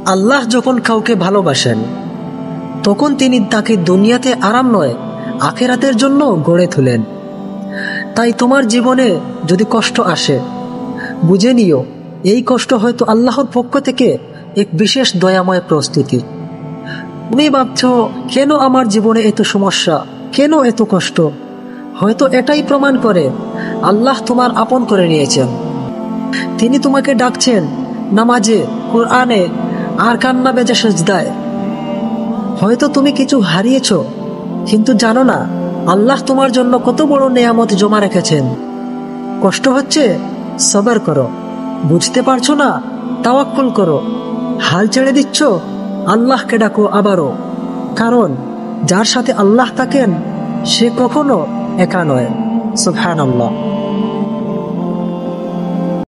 আল্লাহ যখন কাউকে ভালোবাসেন তখন তিনি তাকে দুনিয়াতে আরাম নয় আখিরাতের জন্য গড়ে তোলেন। তাই তোমার জীবনে যদি কষ্ট আসে, বুঝে নিও এই কষ্ট হয়তো আল্লাহর পক্ষ থেকে এক বিশেষ দয়াময় প্রস্তুতি। তুমি ভাবছো কেন আমার জীবনে এত সমস্যা, কেন এত কষ্ট? হয়তো এটাই প্রমাণ করে আল্লাহ তোমার আপন করে নিয়েছেন। তিনি তোমাকে ডাকছেন নামাজে, কোরআনে, আর কান্না বেজে সেজদায়। হয়তো তুমি কিছু হারিয়েছ, কিন্তু জানো না আল্লাহ তোমার জন্য কত বড় নেয়ামত জমা রেখেছেন। কষ্ট হচ্ছে, সবর করো। বুঝতে পারছো না, তাওয়াক্কুল করো। হাল ছেড়ে দিচ্ছ, আল্লাহকে ডাকো আবারও। কারণ যার সাথে আল্লাহ থাকেন সে কখনো একা নয়। সুবহানাল্লাহ।